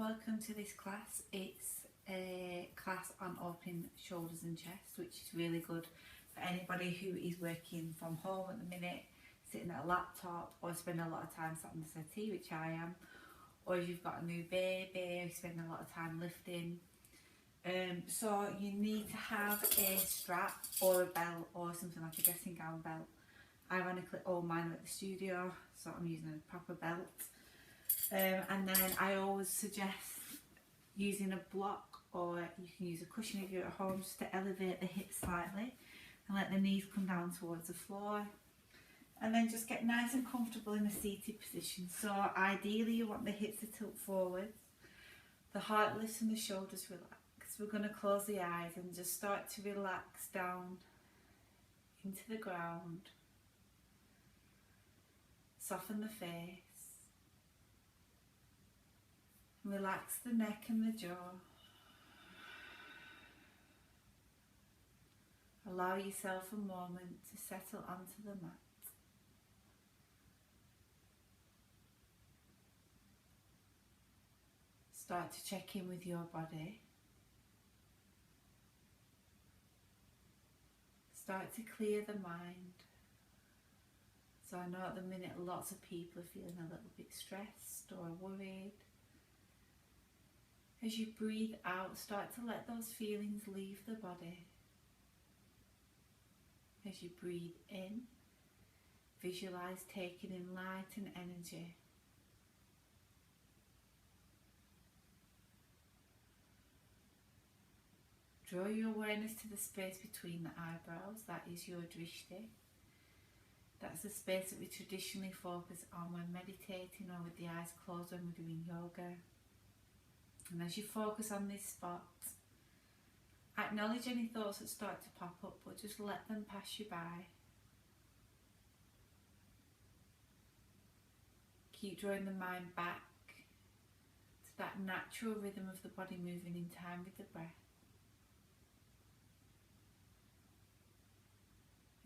welcome to this class. It's a class on opening shoulders and chest, which is really good for anybody who is working from home at the minute, sitting at a laptop, or spending a lot of time sat on the settee, which I am, or if you've got a new baby, you spend a lot of time lifting. So you need to have a strap or a belt or something like a dressing gown belt. Ironically, all mine are at the studio, so I'm using a proper belt. And then I always suggest using a block, or you can use a cushion if you're at home, just to elevate the hips slightly and let the knees come down towards the floor. And then just get nice and comfortable in a seated position. So ideally you want the hips to tilt forward, the heart lifts and the shoulders relax. We're going to close the eyes and just start to relax down into the ground. Soften the face. Relax the neck and the jaw. Allow yourself a moment to settle onto the mat. Start to check in with your body. Start to clear the mind. So I know at the minute lots of people are feeling a little bit stressed or worried. As you breathe out, start to let those feelings leave the body. As you breathe in, visualize taking in light and energy. Draw your awareness to the space between the eyebrows, that is your drishti. That's the space that we traditionally focus on when meditating or with the eyes closed when we're doing yoga. And as you focus on this spot, acknowledge any thoughts that start to pop up, but just let them pass you by. Keep drawing the mind back to that natural rhythm of the body moving in time with the breath.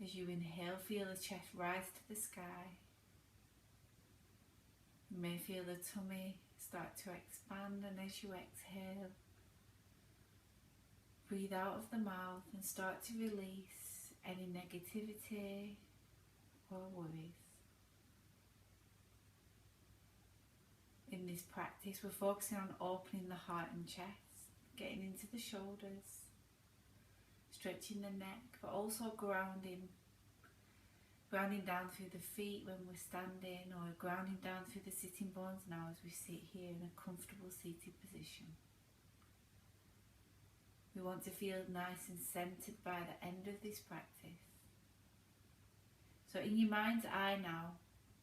As you inhale, feel the chest rise to the sky. You may feel the tummy start to expand, and as you exhale, breathe out of the mouth and start to release any negativity or worries. In this practice, we're focusing on opening the heart and chest, getting into the shoulders, stretching the neck, but also grounding down through the feet when we're standing, or grounding down through the sitting bones now as we sit here in a comfortable seated position. We want to feel nice and centered by the end of this practice. So in your mind's eye now,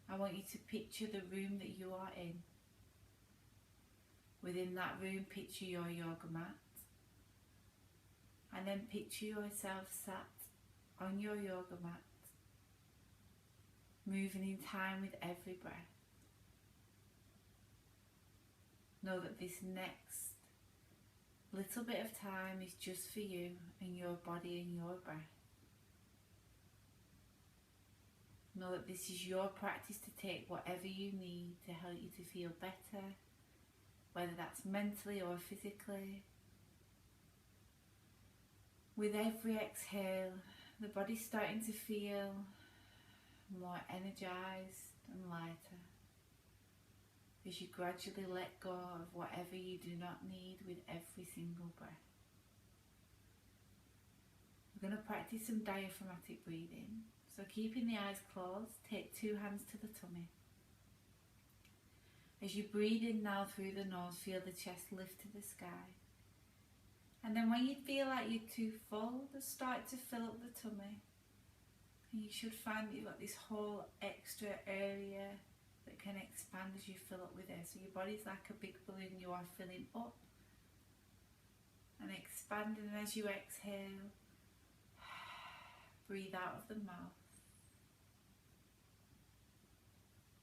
I want you to picture the room that you are in. Within that room, picture your yoga mat. And then picture yourself sat on your yoga mat, moving in time with every breath. Know that this next little bit of time is just for you and your body and your breath. Know that this is your practice to take whatever you need to help you to feel better, whether that's mentally or physically. With every exhale, the body's starting to feel more energized and lighter as you gradually let go of whatever you do not need with every single breath. We're going to practice some diaphragmatic breathing. So keeping the eyes closed, take 2 hands to the tummy. As you breathe in now through the nose, feel the chest lift to the sky. And then when you feel like you're too full, just start to fill up the tummy. And you should find that you've got this whole extra area that can expand as you fill up with air. So your body's like a big balloon, you are filling up and expanding. And as you exhale, breathe out of the mouth.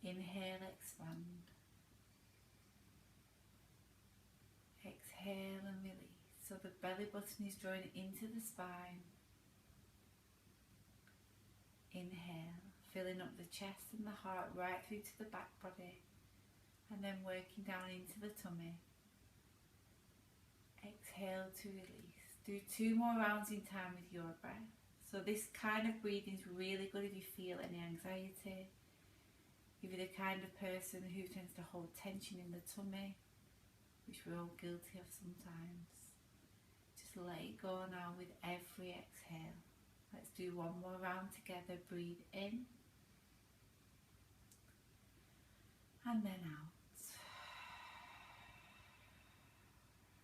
Inhale, expand. Exhale and release. So the belly button is drawing into the spine. Inhale, filling up the chest and the heart right through to the back body, and then working down into the tummy. Exhale to release. Do 2 more rounds in time with your breath. So this kind of breathing is really good if you feel any anxiety, if you're the kind of person who tends to hold tension in the tummy, which we're all guilty of sometimes. Just let it go now with every exhale. Let's do 1 more round together. Breathe in and then out.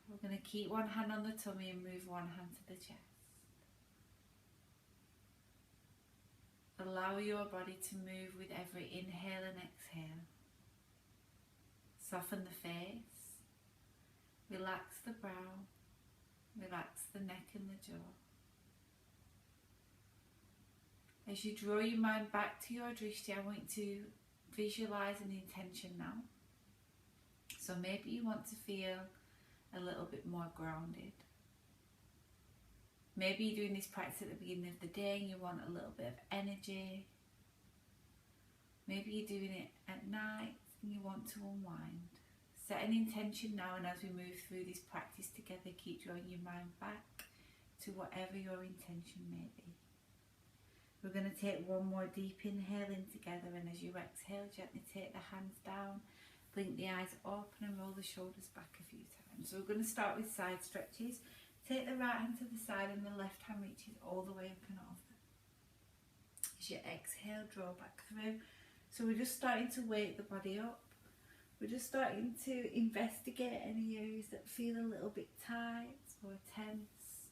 We're going to keep one hand on the tummy and move one hand to the chest. Allow your body to move with every inhale and exhale. Soften the face. Relax the brow. Relax the neck and the jaw. As you draw your mind back to your drishti, I want you to visualize an intention now. So maybe you want to feel a little bit more grounded. Maybe you're doing this practice at the beginning of the day and you want a little bit of energy. Maybe you're doing it at night and you want to unwind. Set an intention now, and as we move through this practice together, keep drawing your mind back to whatever your intention may be. We're going to take 1 more deep inhale in together, and as you exhale, gently take the hands down, blink the eyes open and roll the shoulders back a few times. So we're going to start with side stretches. Take the right hand to the side and the left hand reaches all the way up and over. As you exhale, draw back through. So we're just starting to wake the body up. We're just starting to investigate any areas that feel a little bit tight or tense.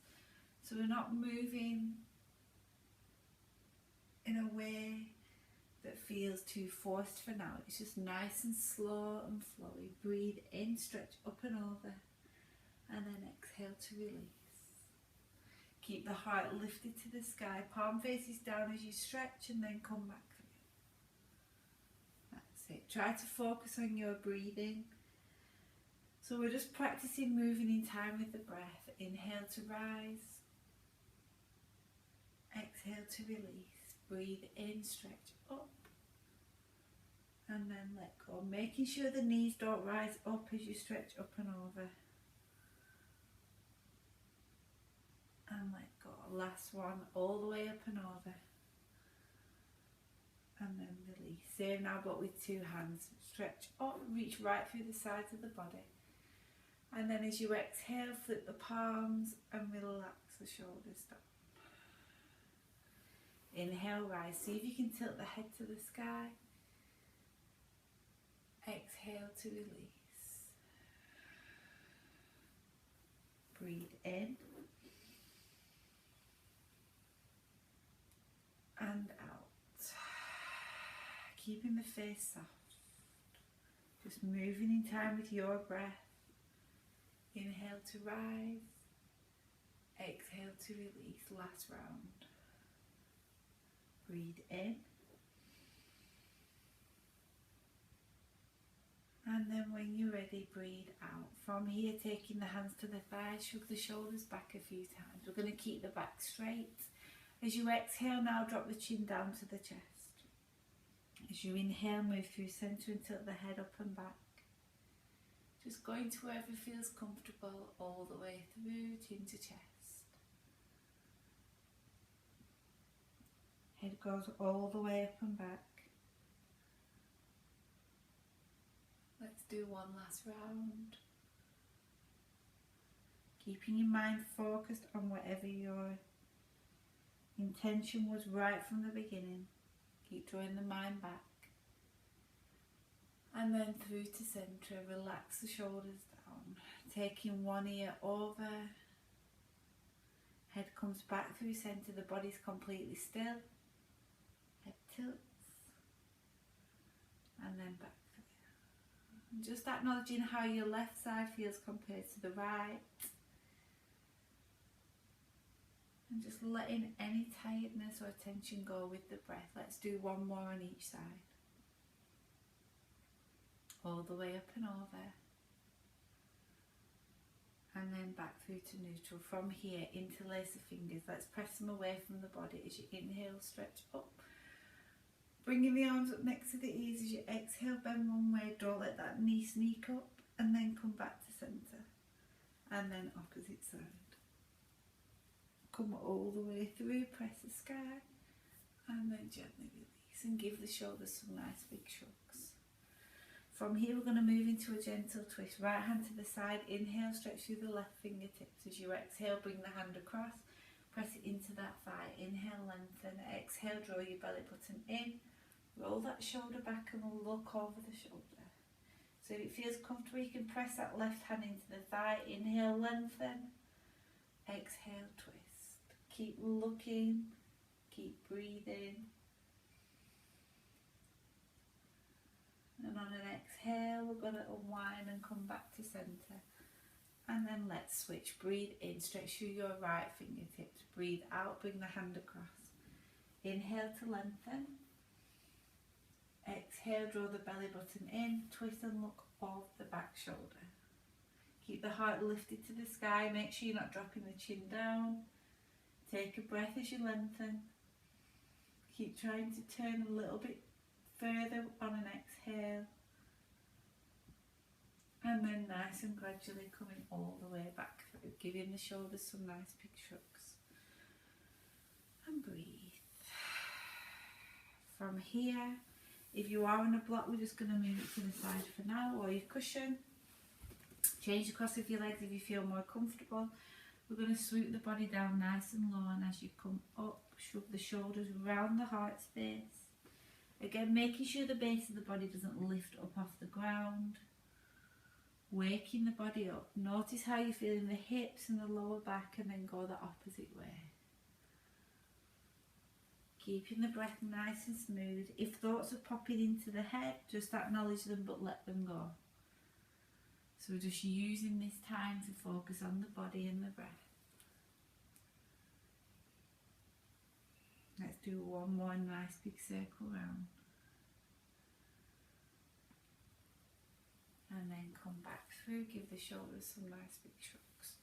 So we're not moving in a way that feels too forced for now. It's just nice and slow and flowy. Breathe in, stretch up and over, and then exhale to release. Keep the heart lifted to the sky. Palm faces down as you stretch and then come back through. That's it. Try to focus on your breathing. So we're just practicing moving in time with the breath. Inhale to rise. Exhale to release. Breathe in, stretch up, and then let go. Making sure the knees don't rise up as you stretch up and over. And let go. Last one, all the way up and over. And then release. Same now, but with 2 hands. Stretch up, reach right through the sides of the body. And then as you exhale, flip the palms and relax the shoulders down. Inhale, rise. See if you can tilt the head to the sky. Exhale to release. Breathe in and out. Keeping the face soft. Just moving in time with your breath. Inhale to rise. Exhale to release. Last round. Breathe in, and then when you're ready, breathe out. From here, taking the hands to the thighs, shrug the shoulders back a few times. We're going to keep the back straight. As you exhale now, drop the chin down to the chest. As you inhale, move through centre and tilt the head up and back. Just going to wherever feels comfortable, all the way through, chin to chest. Head goes all the way up and back. Let's do one last round. Keeping your mind focused on whatever your intention was right from the beginning. Keep drawing the mind back. And then through to centre, relax the shoulders down. Taking one ear over. Head comes back through centre, the body's completely still. Head tilts and then back through. And just acknowledging how your left side feels compared to the right. And just letting any tiredness or tension go with the breath. Let's do 1 more on each side. All the way up and over. And then back through to neutral. From here, interlace the fingers. Let's press them away from the body as you inhale, stretch up. Bringing the arms up next to the ears as you exhale, bend one way, don't let that knee sneak up, and then come back to centre. And then opposite side. Come all the way through, press the sky, and then gently release and give the shoulders some nice big shrugs. From here we're going to move into a gentle twist. Right hand to the side, inhale, stretch through the left fingertips. As you exhale, bring the hand across, press it into that thigh. Inhale, lengthen, exhale, draw your belly button in, roll that shoulder back and look over the shoulder. So if it feels comfortable, you can press that left hand into the thigh. Inhale, lengthen, exhale, twist. Keep looking, keep breathing. And on an exhale, we're going to unwind and come back to centre. And then let's switch. Breathe in, stretch through your right fingertips. Breathe out, bring the hand across. Inhale to lengthen. Exhale, draw the belly button in, twist and look off the back shoulder. Keep the heart lifted to the sky, make sure you're not dropping the chin down. Take a breath as you lengthen. Keep trying to turn a little bit further on an exhale. And then nice and gradually coming all the way back through, giving the shoulders some nice big shrugs. And breathe. From here, if you are on a block, we're just going to move it to the side for now, or your cushion. Change the cross of your legs if you feel more comfortable. We're going to swoop the body down nice and low, and as you come up, shrug the shoulders around the heart space. Again, making sure the base of the body doesn't lift up off the ground. Waking the body up. Notice how you feel in the hips and the lower back, and then go the opposite way. Keeping the breath nice and smooth. If thoughts are popping into the head, just acknowledge them but let them go. So we're just using this time to focus on the body and the breath. Let's do one more nice big circle round. And then come back through, give the shoulders some nice big shrugs.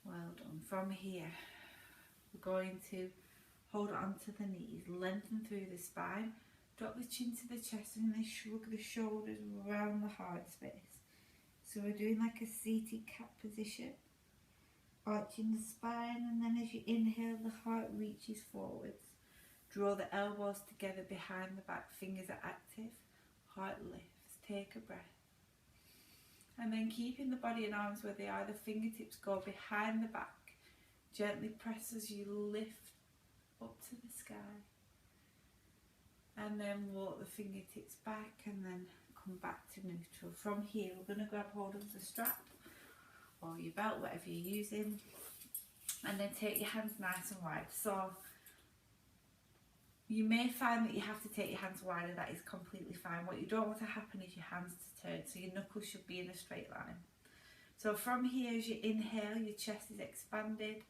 Well done. From here, we're going to hold on to the knees, lengthen through the spine, drop the chin to the chest, and then shrug the shoulders around the heart space. So we're doing like a seated cat position, arching the spine, and then as you inhale, the heart reaches forwards. Draw the elbows together behind the back, fingers are active, heart lifts, take a breath. And then keeping the body and arms where they are, the fingertips go behind the back. Gently press as you lift up to the sky. And then walk the fingertips back and then come back to neutral. From here, we're going to grab hold of the strap or your belt, whatever you're using. And then take your hands nice and wide. So you may find that you have to take your hands wider. That is completely fine. What you don't want to happen is your hands to turn, so your knuckles should be in a straight line. So from here, as you inhale, your chest is expanded.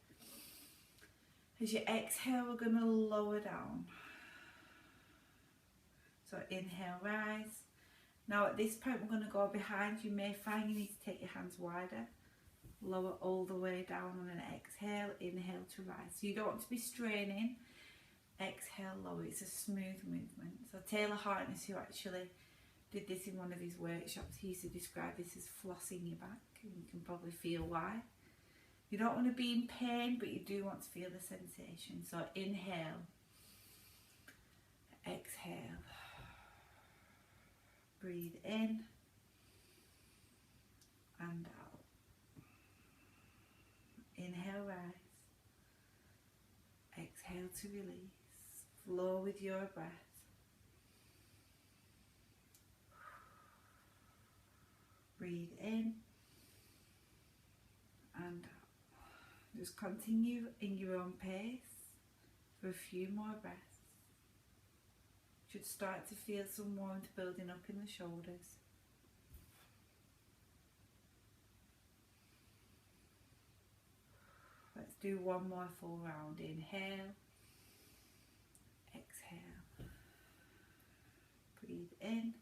As you exhale, we're going to lower down. So inhale, rise. Now at this point, we're going to go behind. You may find you need to take your hands wider. Lower all the way down on an exhale. Inhale to rise. So you don't want to be straining. Exhale, lower. It's a smooth movement. So Taylor Hartness, who actually did this in one of his workshops, he used to describe this as flossing your back, and you can probably feel why. You don't want to be in pain, but you do want to feel the sensation. So inhale, exhale, breathe in and out. Inhale, rise. Exhale to release. Flow with your breath. Breathe in and out. Just continue in your own pace for a few more breaths. You should start to feel some warmth building up in the shoulders. Let's do one more full round. Inhale. Exhale. Breathe in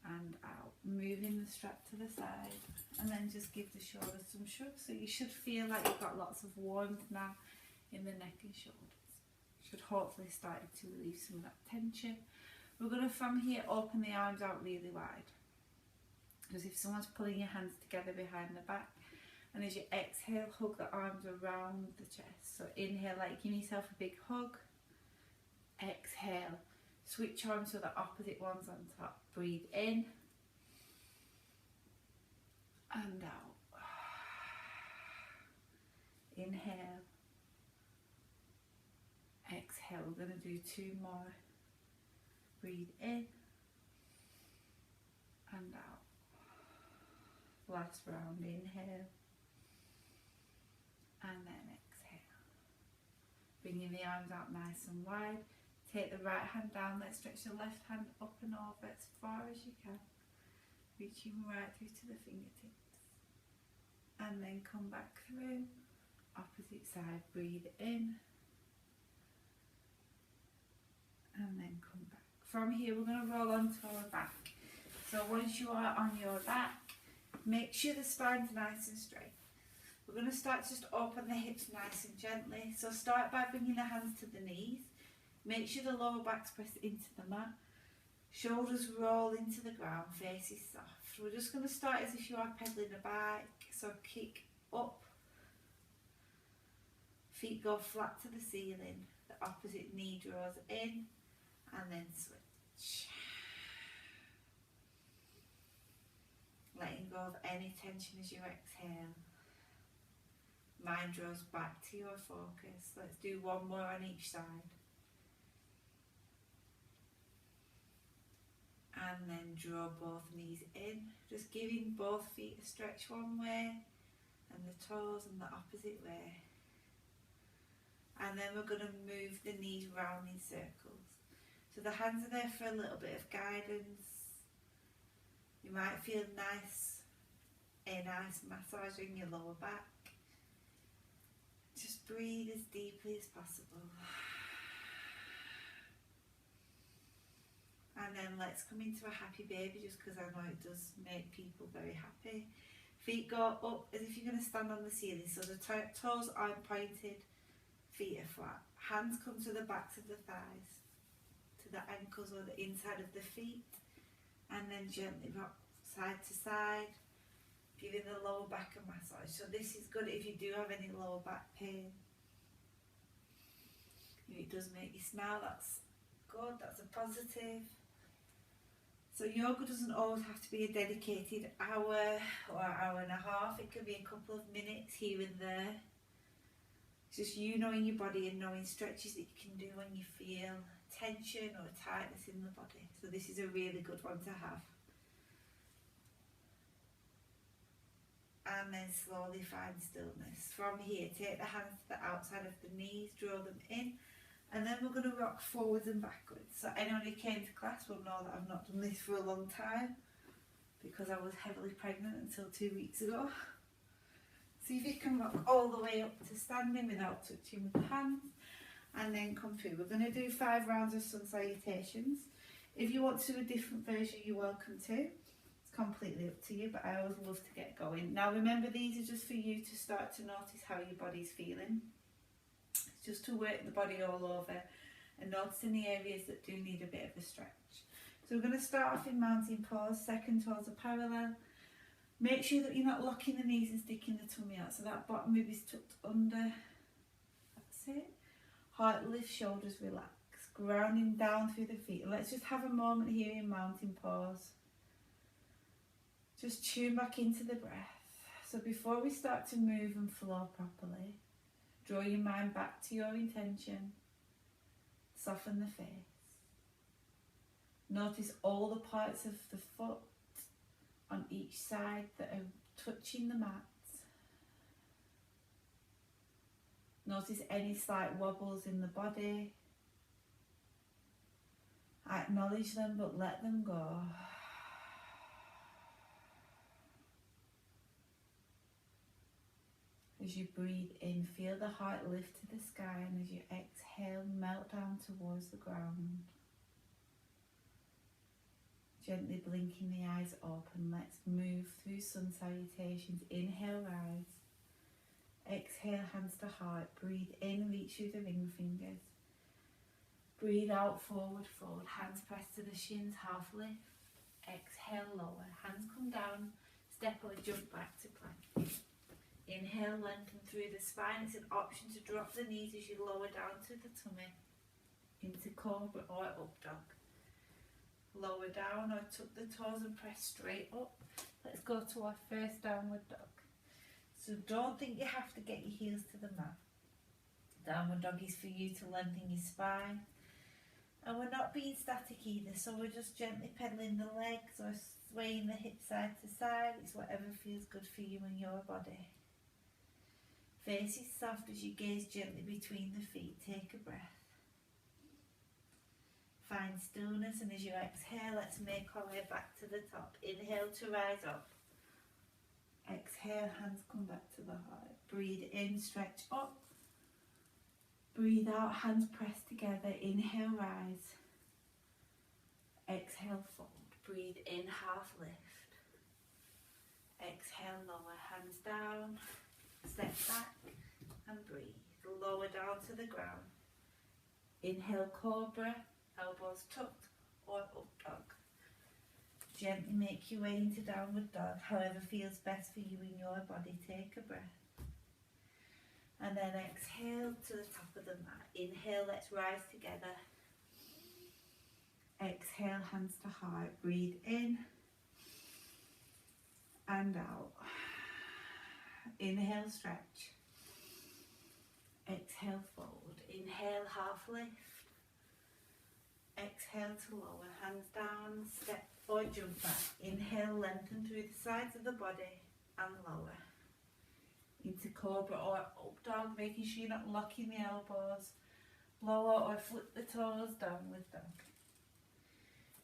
and out. Moving the strap to the side, and then just give the shoulders some shrugs. So you should feel like you've got lots of warmth now in the neck and shoulders. Should hopefully start to release some of that tension. We're going to from here open the arms out really wide. Because if someone's pulling your hands together behind the back, and as you exhale, hug the arms around the chest. So inhale, like give yourself a big hug. Exhale, switch arms so the opposite one's on top. Breathe in and out. Inhale, exhale. We're going to do 2 more. Breathe in and out. Last round, inhale and then exhale. Bringing the arms out nice and wide. Take the right hand down, let's stretch the left hand up and over as far as you can. Reaching right through to the fingertips. And then come back through. Opposite side, breathe in. And then come back. From here we're going to roll onto our back. So once you are on your back, make sure the spine's nice and straight. We're going to start to just open the hips nice and gently. So start by bringing the hands to the knees. Make sure the lower back's pressed into the mat. Shoulders roll into the ground, face is soft. We're just going to start as if you are pedaling a bike. So kick up. Feet go flat to the ceiling. The opposite knee draws in and then switch. Letting go of any tension as you exhale. Mind draws back to your focus. Let's do 1 more on each side. And then draw both knees in, just giving both feet a stretch one way and the toes and the opposite way. And then we're going to move the knees round in circles. So the hands are there for a little bit of guidance. You might feel a nice massage in your lower back. Just breathe as deeply as possible. And then let's come into a happy baby, just because I know it does make people very happy. Feet go up as if you're going to stand on the ceiling. So the toes aren't pointed, feet are flat. Hands come to the backs of the thighs, to the ankles or the inside of the feet. And then gently rock side to side, giving the lower back a massage. So this is good if you do have any lower back pain. If it does make you smile, that's good, that's a positive. So yoga doesn't always have to be a dedicated hour or hour and a half. It can be a couple of minutes here and there. It's just you knowing your body and knowing stretches that you can do when you feel tension or tightness in the body. So this is a really good one to have. And then slowly find stillness. From here, take the hands to the outside of the knees, draw them in. And then we're going to rock forwards and backwards. So anyone who came to class will know that I've not done this for a long time, because I was heavily pregnant until 2 weeks ago. See if you can rock all the way up to standing without touching with the hands. And then come through. We're going to do 5 rounds of sun salutations. If you want to do a different version, you're welcome to. It's completely up to you, but I always love to get going. Now remember, these are just for you to start to notice how your body's feeling. Just to work the body all over and noticing the areas that do need a bit of a stretch. So we're going to start off in mountain pose, second toes are parallel. Make sure that you're not locking the knees and sticking the tummy out, so that bottom rib is tucked under. That's it. Heart lift, shoulders relax, grounding down through the feet. Let's just have a moment here in mountain pose. Just tune back into the breath. So before we start to move and flow properly, draw your mind back to your intention. Soften the face. Notice all the parts of the foot on each side that are touching the mat. Notice any slight wobbles in the body. Acknowledge them, but let them go. As you breathe in, feel the heart lift to the sky, and as you exhale, melt down towards the ground. Gently blinking the eyes open, let's move through sun salutations. Inhale, rise. Exhale, hands to heart. Breathe in, reach through the ring fingers. Breathe out, forward fold. Hands pressed to the shins, half lift. exhale, lower, hands come down, step or jump back to plank. Inhale, lengthen through the spine. It's an option to drop the knees as you lower down to the tummy, into cobra or up dog. Lower down or tuck the toes and press straight up. Let's go to our first downward dog. So don't think you have to get your heels to the mat. Downward dog is for you to lengthen your spine. And we're not being static either, so we're just gently pedaling the legs or swaying the hips side to side. It's whatever feels good for you and your body. Face is soft as you gaze gently between the feet. Take a breath. Find stillness, and as you exhale, let's make our way back to the top. Inhale to rise up. Exhale, hands come back to the heart. Breathe in, stretch up. Breathe out, hands press together. Inhale, rise. Exhale, fold. Breathe in, half lift. Exhale, lower, hands down. Step back and breathe. Lower down to the ground. Inhale, cobra, elbows tucked or up dog. Gently make your way into downward dog, however feels best for you in your body. Take a breath. And then exhale to the top of the mat. Inhale, let's rise together. Exhale, hands to heart. Breathe in and out. Inhale, stretch. Exhale, fold. Inhale, half lift. Exhale to lower, hands down, step or jump back. Inhale, lengthen through the sides of the body and lower. Into cobra or up dog, making sure you're not locking the elbows. Lower or flip the toes, downward dog.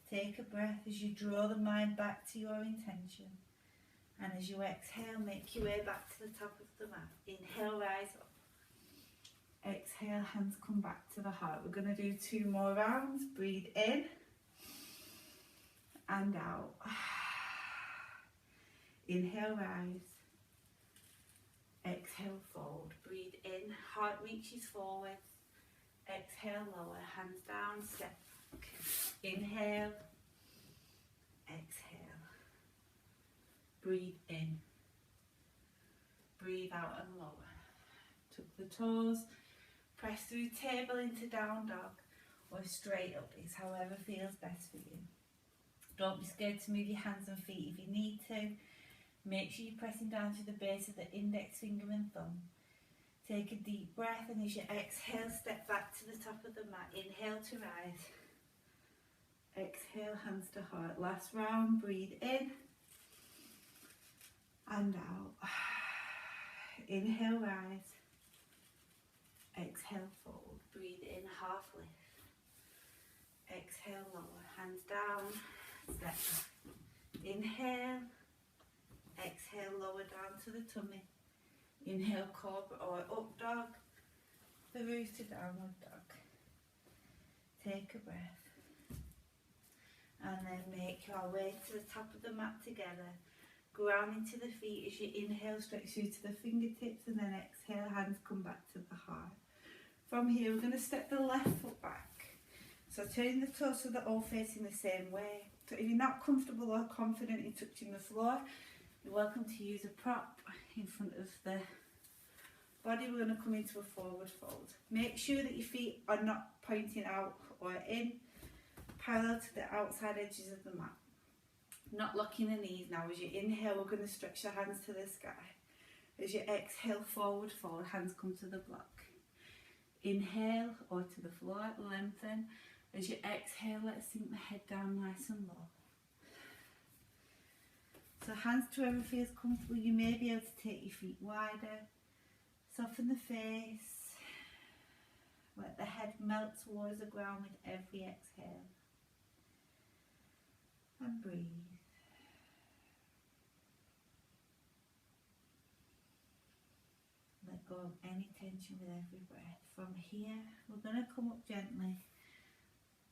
Take a breath as you draw the mind back to your intention. And as you exhale, make your way back to the top of the mat. Inhale, rise up. Exhale, hands come back to the heart. We're going to do 2 more rounds. Breathe in and out. Inhale, rise. Exhale, fold. Breathe in, heart reaches forward. Exhale, lower, hands down, step back. Inhale, exhale. Breathe in. Breathe out and lower. Tuck the toes. Press through table into down dog or straight up. It's however feels best for you. Don't be scared to move your hands and feet if you need to. Make sure you're pressing down to the base of the index finger and thumb. Take a deep breath, and as you exhale, step back to the top of the mat. Inhale to rise. Exhale, hands to heart. Last round. Breathe in and out. Inhale, rise. Exhale, fold. Breathe in, half lift. Exhale, lower. Hands down. Step back. Inhale. Exhale, lower down to the tummy. Inhale, cobra or up dog. Through to downward dog. Take a breath. And then make our way to the top of the mat together. Ground into the feet as you inhale, stretch through to the fingertips, and then exhale, hands come back to the heart. From here, we're going to step the left foot back. So turn the toes so they're all facing the same way. So if you're not comfortable or confident in touching the floor, you're welcome to use a prop in front of the body. We're going to come into a forward fold. Make sure that your feet are not pointing out or in, parallel to the outside edges of the mat. Not locking the knees now. As you inhale, we're going to stretch your hands to the sky. As you exhale, forward fold, hands come to the block. Inhale or to the floor, lengthen. As you exhale, let's sink the head down nice and low. So hands to wherever feels comfortable. You may be able to take your feet wider. Soften the face. Let the head melt towards the ground with every exhale. And breathe. Let go of any tension with every breath. From here, we're going to come up gently.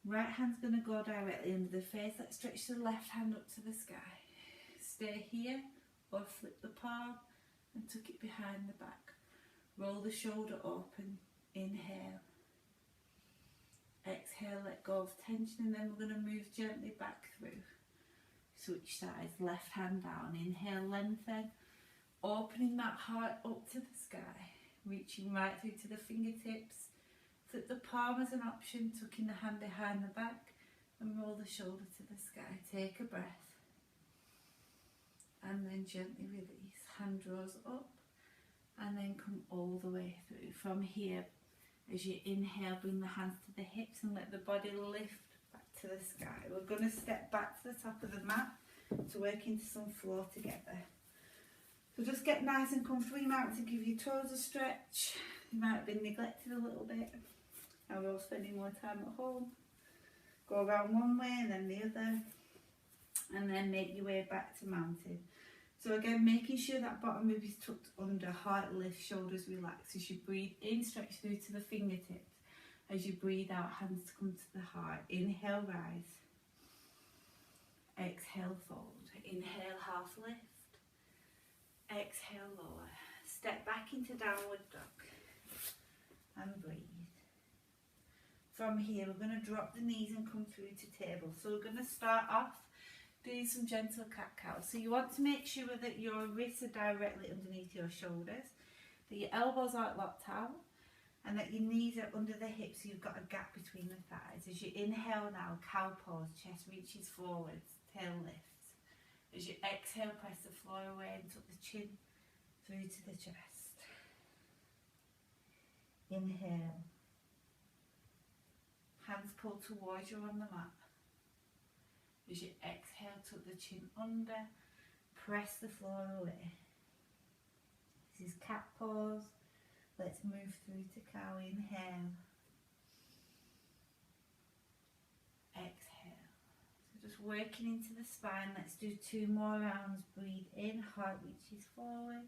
Right hand's going to go directly under the face. Let's stretch the left hand up to the sky. Stay here or flip the palm and tuck it behind the back. Roll the shoulder open. Inhale. Exhale, let go of tension, and then we're going to move gently back through. Switch sides, left hand down, inhale, lengthen, opening that heart up to the sky, reaching right through to the fingertips. Flip the palm as an option, tucking the hand behind the back and roll the shoulder to the sky. Take a breath and then gently release. Hand draws up and then come all the way through. From here, as you inhale, bring the hands to the hips and let the body lift back to the sky. We're going to step back to the top of the mat to work into some floor together. So just get nice and comfortable. You might want to give your toes a stretch. You might have been neglected a little bit. And we're all spending more time at home. Go around one way and then the other. And then make your way back to mountain. So again, making sure that bottom rib is tucked under, heart lift, shoulders relax. As you breathe in, stretch through to the fingertips. As you breathe out, hands come to the heart. Inhale, rise. Exhale, fold. Inhale, half lift. Exhale, lower. Step back into downward dog. And breathe. From here, we're going to drop the knees and come through to table. So we're going to start off doing some gentle cat-cow. So you want to make sure that your wrists are directly underneath your shoulders, that your elbows aren't locked out, and that your knees are under the hips so you've got a gap between the thighs. As you inhale now, cow pose, chest reaches forwards, tail lifts. As you exhale, press the floor away and tuck the chin through to the chest. Inhale. Hands pull towards you on the mat. As you exhale, tuck the chin under, press the floor away. This is cat pose. Let's move through to cow. Inhale. Exhale. So just working into the spine. Let's do 2 more rounds. Breathe in, heart reaches forward.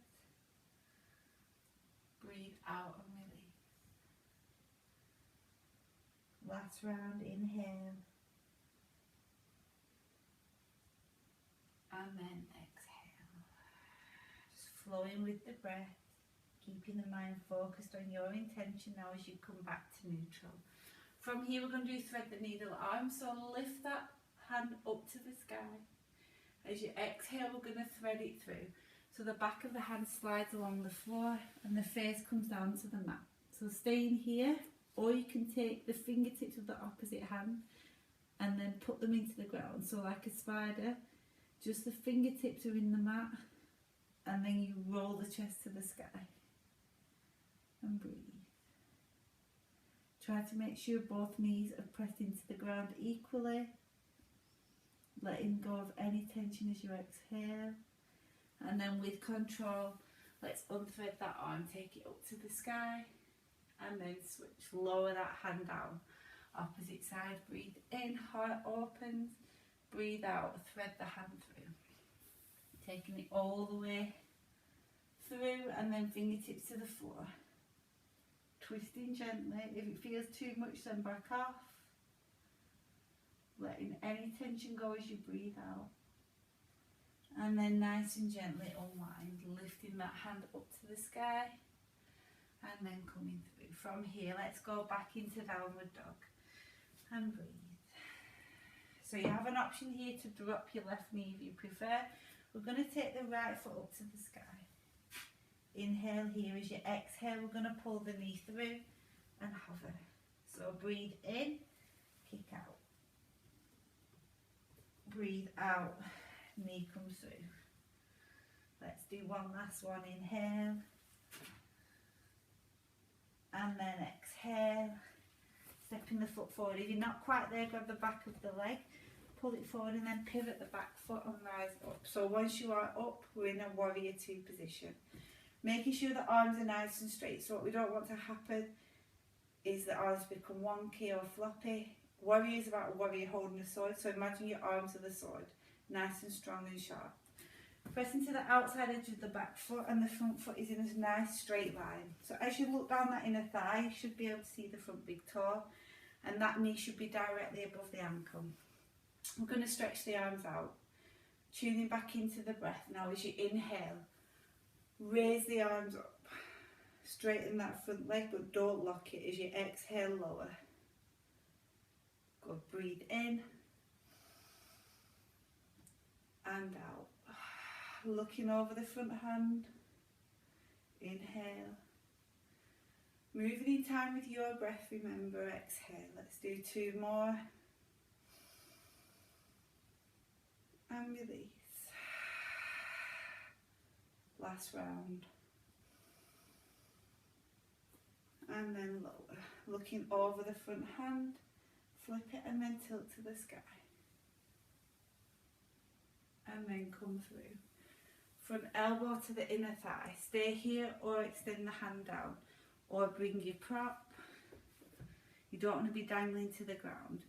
Breathe out and release. Last round, inhale. And then exhale. Just flowing with the breath, keeping the mind focused on your intention now as you come back to neutral. From here, we're going to do thread the needle arm. So lift that hand up to the sky. As you exhale, we're going to thread it through. So the back of the hand slides along the floor and the face comes down to the mat. So staying here, or you can take the fingertips of the opposite hand and then put them into the ground. So like a spider, just the fingertips are in the mat and then you roll the chest to the sky and breathe. Try to make sure both knees are pressed into the ground equally, letting go of any tension as you exhale. And then with control, let's unthread that arm, take it up to the sky and then switch, lower that hand down, opposite side, breathe in, heart opens, breathe out, thread the hand through, taking it all the way through and then fingertips to the floor, twisting gently. If it feels too much, then back off, letting any tension go as you breathe out, and then nice and gently unwind, lifting that hand up to the sky and then coming through. From here, let's go back into downward dog and breathe. So you have an option here to drop your left knee if you prefer. We're going to take the right foot up to the sky. Inhale here. As you exhale, we're going to pull the knee through and hover. So breathe in, kick out. Breathe out, knee comes through. Let's do one last one. Inhale. And then exhale, stepping the foot forward. If you're not quite there, grab the back of the leg, pull it forward and then pivot the back foot and rise up. So once you are up, we're in a warrior 2 position. Making sure the arms are nice and straight. So what we don't want to happen is the arms become wonky or floppy. Warrior is about a warrior holding a sword. So imagine your arms are the sword, nice and strong and sharp. Pressing to the outside edge of the back foot and the front foot is in a nice straight line. So as you look down that inner thigh, you should be able to see the front big toe and that knee should be directly above the ankle. We're going to stretch the arms out, tuning back into the breath. Now as you inhale, raise the arms up, straighten that front leg but don't lock it. As you exhale, lower. Good, breathe in. and out. Looking over the front hand. Inhale. Moving in time with your breath, remember, exhale. Let's do 2 more. And release. Last round. And then lower. Looking over the front hand, flip it and then tilt to the sky. And then come through. Front elbow to the inner thigh. Stay here or extend the hand down. Or bring your prop. You don't want to be dangling to the ground.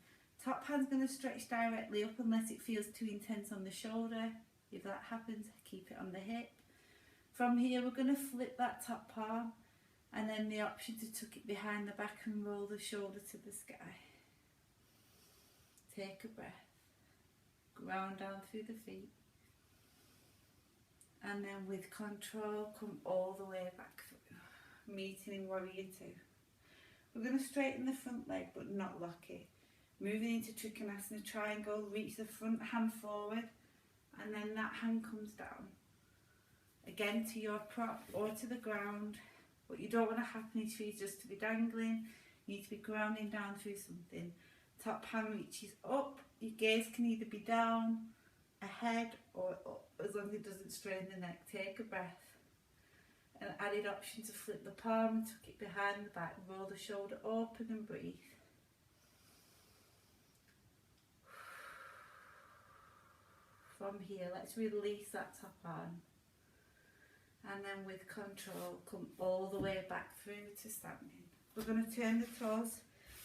Top hand's going to stretch directly up unless it feels too intense on the shoulder. If that happens, keep it on the hip. From here, we're going to flip that top palm. And then the option to tuck it behind the back and roll the shoulder to the sky. Take a breath. Ground down through the feet. And then with control, come all the way back through. Meeting in Warrior 2. We're going to straighten the front leg but not lock it. Moving into Trikonasana Triangle, reach the front hand forward and then that hand comes down. Again to your prop or to the ground. What you don't want to happen is for you just to be dangling. You need to be grounding down through something. Top hand reaches up. Your gaze can either be down, ahead or up, as long as it doesn't strain the neck. Take a breath. An added option to flip the palm and tuck it behind the back. Roll the shoulder open and breathe. From here, let's release that top arm. And then with control, come all the way back through to standing. We're going to turn the toes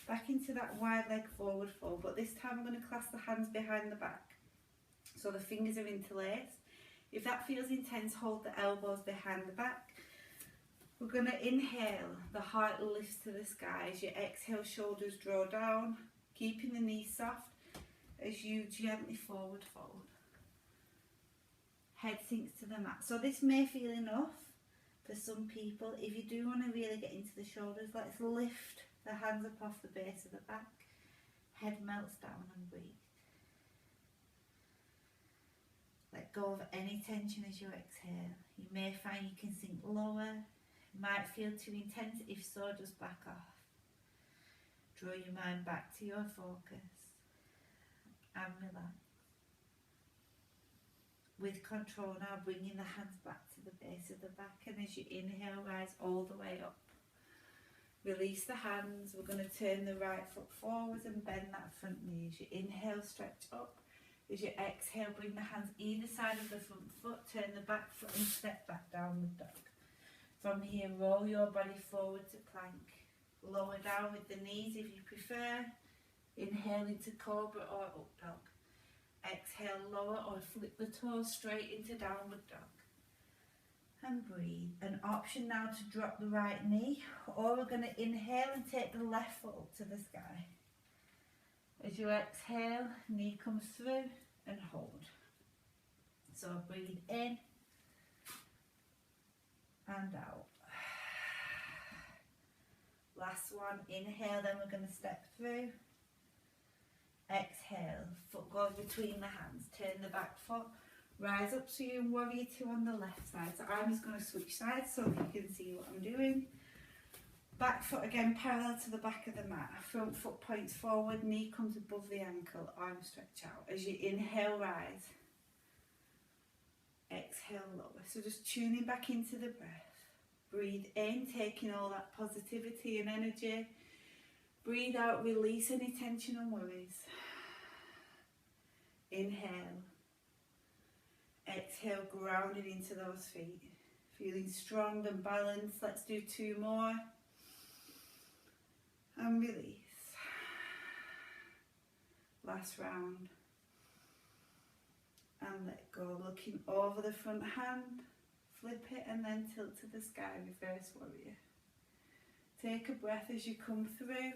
back into that wide leg forward fold, but this time we're going to clasp the hands behind the back. So the fingers are interlaced. If that feels intense, hold the elbows behind the back. We're going to inhale, the heart lifts to the sky. As you exhale, shoulders draw down, keeping the knees soft as you gently forward fold. Head sinks to the mat. So this may feel enough for some people. If you do want to really get into the shoulders, let's lift the hands up off the base of the back. Head melts down and breathe. Let go of any tension as you exhale. You may find you can sink lower. It might feel too intense. If so, just back off. Draw your mind back to your focus and relax. With control now, bringing the hands back to the base of the back, and as you inhale, rise all the way up. Release the hands. We're going to turn the right foot forwards and bend that front knee. As you inhale, stretch up. As you exhale, bring the hands either side of the front foot, turn the back foot and step back, downward dog. From here, roll your body forward to plank. Lower down with the knees if you prefer. Inhale into cobra or up dog. Exhale, lower or flip the toes straight into downward dog. And breathe. An option now to drop the right knee, or we're going to inhale and take the left foot up to the sky. As you exhale, knee comes through and hold. So breathe in and out. Last one, inhale, then we're going to step through. Exhale, foot goes between the hands, turn the back foot, rise up so you're in Warrior 2 on the left side. So I'm just going to switch sides so you can see what I'm doing. Back foot again parallel to the back of the mat, front foot points forward, knee comes above the ankle, arms stretch out. As you inhale, rise. Exhale, lower. So just tuning back into the breath. Breathe in, taking all that positivity and energy. Breathe out, release any tension and worries. Inhale. Exhale, grounded into those feet. Feeling strong and balanced. Let's do 2 more. And release. Last round. And let go. Looking over the front hand. Flip it and then tilt to the sky. Reverse warrior. Take a breath as you come through.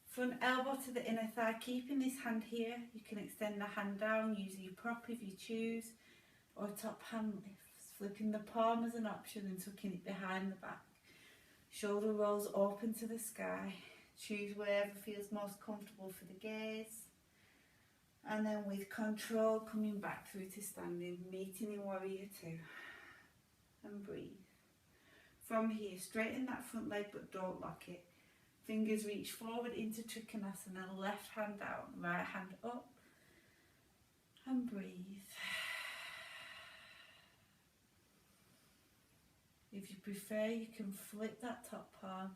Front elbow to the inner thigh, keeping this hand here. You can extend the hand down, use your prop if you choose, or top hand lifts. Flipping the palm as an option and tucking it behind the back. Shoulder rolls open to the sky. Choose wherever feels most comfortable for the gaze. And then with control, coming back through to standing, meeting in warrior two. And breathe. From here, straighten that front leg but don't lock it. Fingers reach forward into Trikonasana, left hand down, right hand up. And breathe. If you prefer, you can flip that top palm,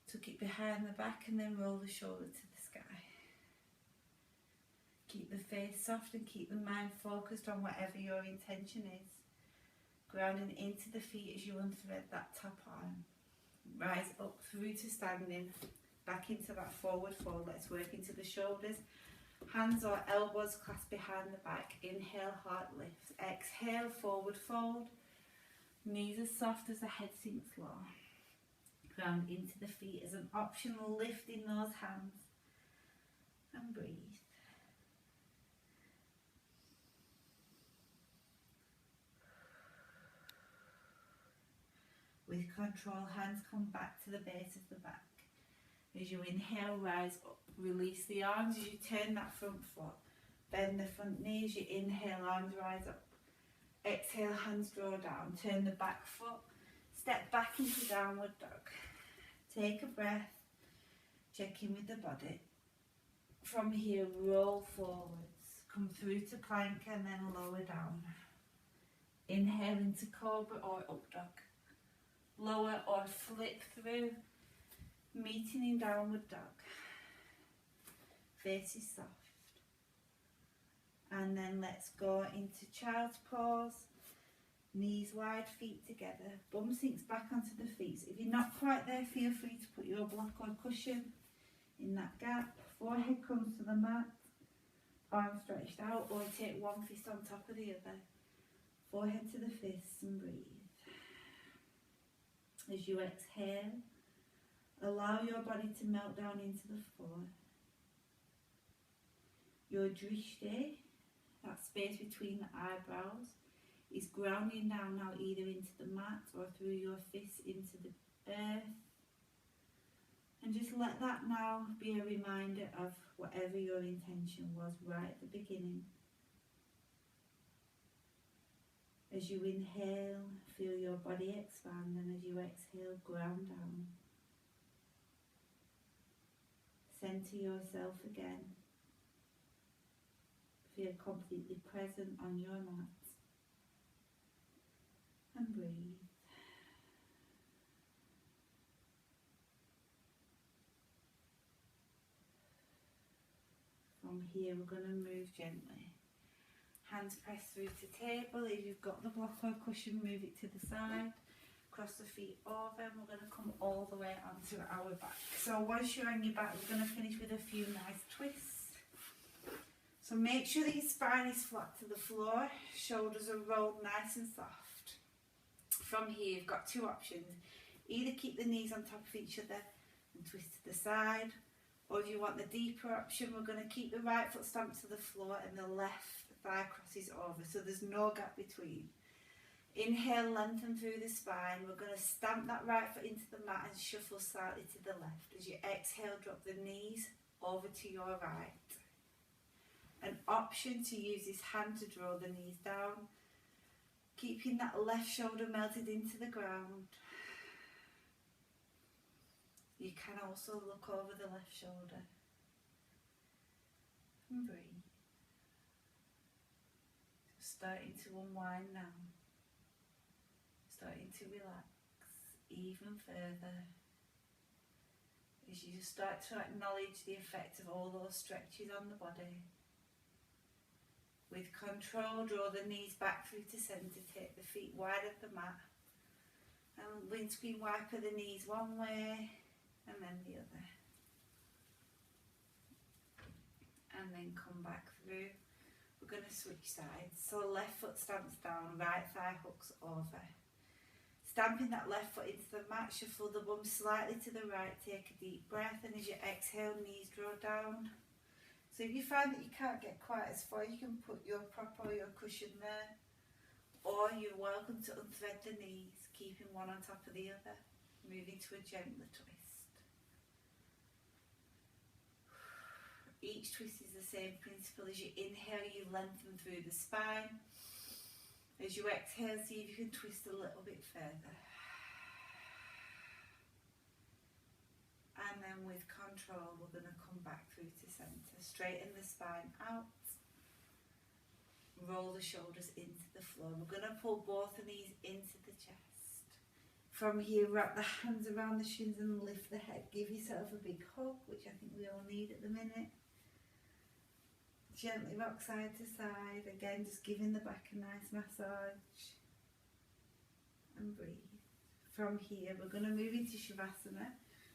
tuck it behind the back and then roll the shoulder to the sky. Keep the face soft and keep the mind focused on whatever your intention is. Grounding into the feet as you unthread that top arm. Rise up through to standing, back into that forward fold. Let's work into the shoulders. Hands or elbows clasped behind the back. Inhale, heart lifts. Exhale, forward fold. Knees as soft as the head sinks low. Ground into the feet as an optional lift in those hands. And breathe. With control, hands come back to the base of the back. As you inhale, rise up. Release the arms as you turn that front foot. Bend the front knee as you inhale, arms rise up. Exhale, hands draw down. Turn the back foot. Step back into downward dog. Take a breath. Check in with the body. From here, roll forwards. Come through to plank and then lower down. Inhale into cobra or up dog. Lower or flip through, meeting in downward dog. Face is soft. And then let's go into child's pose. Knees wide, feet together. Bum sinks back onto the feet. So if you're not quite there, feel free to put your block or cushion in that gap. Forehead comes to the mat. Arms stretched out, or take one fist on top of the other. Forehead to the fists and breathe. As you exhale, allow your body to melt down into the floor. Your drishti, that space between the eyebrows, is grounding down now either into the mat or through your fists into the earth. And just let that now be a reminder of whatever your intention was right at the beginning. As you inhale, feel your body expand, and as you exhale, ground down. Center yourself again. Feel completely present on your mat. And breathe. From here, we're going to move gently. Hands press through to table. If you've got the block or cushion, move it to the side. Cross the feet over, and we're going to come all the way onto our back. So once you're on your back, we're going to finish with a few nice twists. So make sure that your spine is flat to the floor. Shoulders are rolled nice and soft. From here, you've got two options. Either keep the knees on top of each other and twist to the side. Or if you want the deeper option, we're going to keep the right foot stamped to the floor and the left thigh crosses over, so there's no gap between. Inhale, lengthen through the spine. We're going to stamp that right foot into the mat and shuffle slightly to the left. As you exhale, drop the knees over to your right. An option to use this hand to draw the knees down, keeping that left shoulder melted into the ground. You can also look over the left shoulder and breathe. Starting to unwind now, starting to relax even further as you start to acknowledge the effect of all those stretches on the body. With control, draw the knees back through to centre, take the feet wide of the mat, and windscreen wiper the knees one way and then the other, and then come back through. We're going to switch sides. So left foot stamps down, right thigh hooks over. Stamping that left foot into the mat, shuffle the bum slightly to the right, take a deep breath, and as you exhale, knees draw down. So if you find that you can't get quite as far, you can put your prop or your cushion there, or you're welcome to unthread the knees, keeping one on top of the other, moving to a gentler twist. Each twist is the same principle. As you inhale, you lengthen through the spine. As you exhale, see if you can twist a little bit further. And then with control, we're going to come back through to centre. Straighten the spine out. Roll the shoulders into the floor. We're going to pull both of these into the chest. From here, wrap the hands around the shins and lift the head. Give yourself a big hug, which I think we all need at the minute. Gently rock side to side. Again, just giving the back a nice massage. And breathe. From here, we're going to move into Shavasana.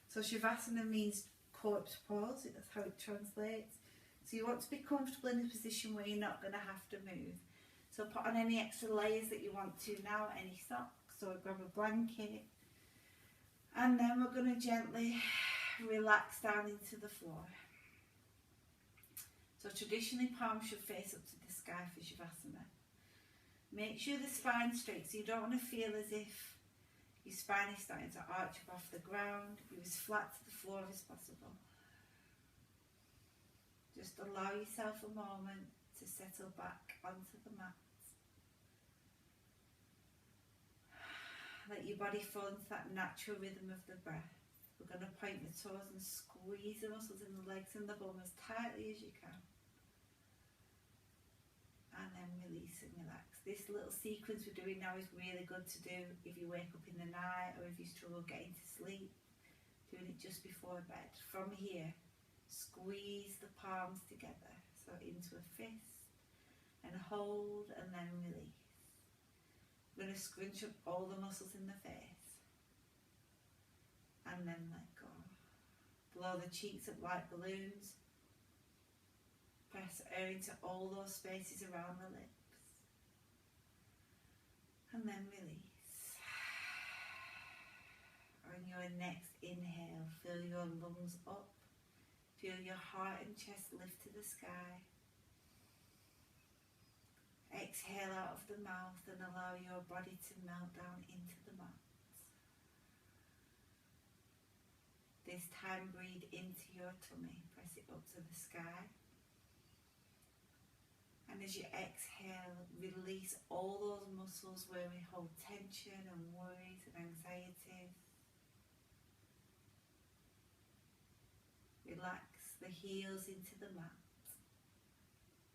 So Shavasana means corpse pose. That's how it translates. So you want to be comfortable in a position where you're not going to have to move. So put on any extra layers that you want to now, any socks, or grab a blanket. And then we're going to gently relax down into the floor. So traditionally palms should face up to the sky for Shavasana. Make sure the spine's straight, so you don't want to feel as if your spine is starting to arch up off the ground. You're as flat to the floor as possible. Just allow yourself a moment to settle back onto the mat. Let your body fall into that natural rhythm of the breath. We're going to point the toes and squeeze the muscles in the legs and the bum as tightly as you can. And then release and relax. This little sequence we're doing now is really good to do if you wake up in the night or if you struggle getting to sleep. Doing it just before bed. From here, squeeze the palms together, so into a fist, and hold and then release. We're going to scrunch up all the muscles in the face, and then let go. Blow the cheeks up like balloons. Press air into all those spaces around the lips, and then release. On your next inhale, fill your lungs up. Feel your heart and chest lift to the sky. Exhale out of the mouth and allow your body to melt down into the mat. This time breathe into your tummy, press it up to the sky. And as you exhale, release all those muscles where we hold tension and worries and anxieties. Relax the heels into the mat.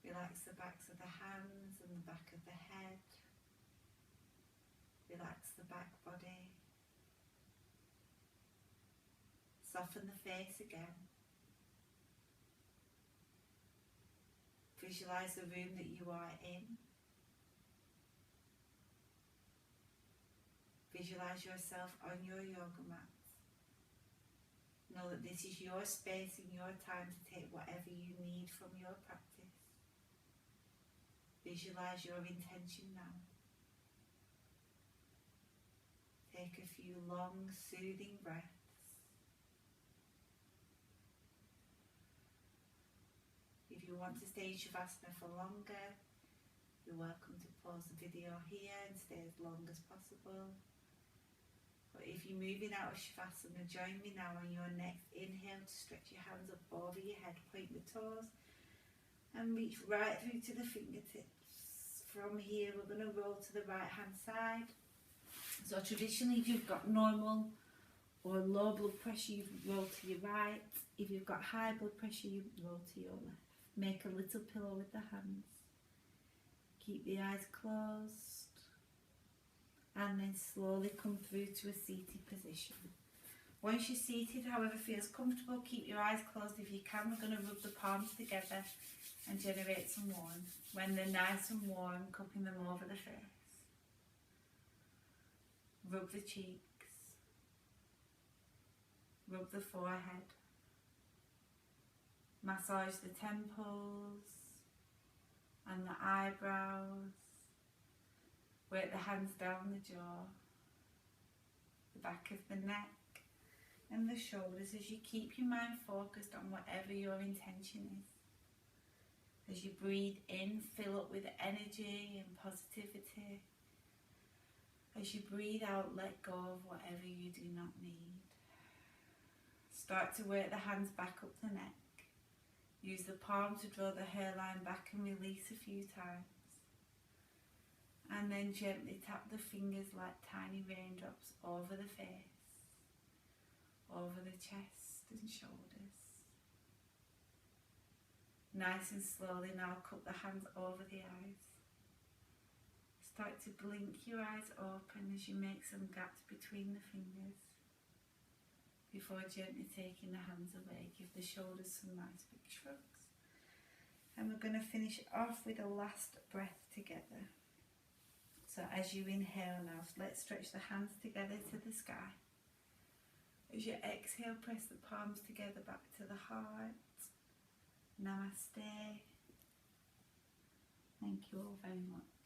Relax the backs of the hands and the back of the head. Relax the back body. Soften the face again. Visualize the room that you are in. Visualize yourself on your yoga mat. Know that this is your space and your time to take whatever you need from your practice. Visualize your intention now. Take a few long, soothing breaths. If you want to stay in Shavasana for longer, you're welcome to pause the video here and stay as long as possible. But if you're moving out of Shavasana, join me now on your next inhale to stretch your hands up over your head, point the toes and reach right through to the fingertips. From here we're going to roll to the right hand side. So traditionally if you've got normal or low blood pressure, you roll to your right. If you've got high blood pressure, you roll to your left. Make a little pillow with the hands. Keep the eyes closed. And then slowly come through to a seated position. Once you're seated, however feels comfortable, keep your eyes closed if you can. We're going to rub the palms together and generate some warmth. When they're nice and warm, cupping them over the face. Rub the cheeks. Rub the forehead. Massage the temples and the eyebrows. Work the hands down the jaw, the back of the neck and the shoulders as you keep your mind focused on whatever your intention is. As you breathe in, fill up with energy and positivity. As you breathe out, let go of whatever you do not need. Start to work the hands back up the neck. Use the palm to draw the hairline back and release a few times. And then gently tap the fingers like tiny raindrops over the face, over the chest and shoulders. Nice and slowly now cup the hands over the eyes. Start to blink your eyes open as you make some gaps between the fingers. Before gently taking the hands away, give the shoulders some nice big shrugs. And we're going to finish off with a last breath together. So as you inhale now, let's stretch the hands together to the sky. As you exhale, press the palms together back to the heart. Namaste. Thank you all very much.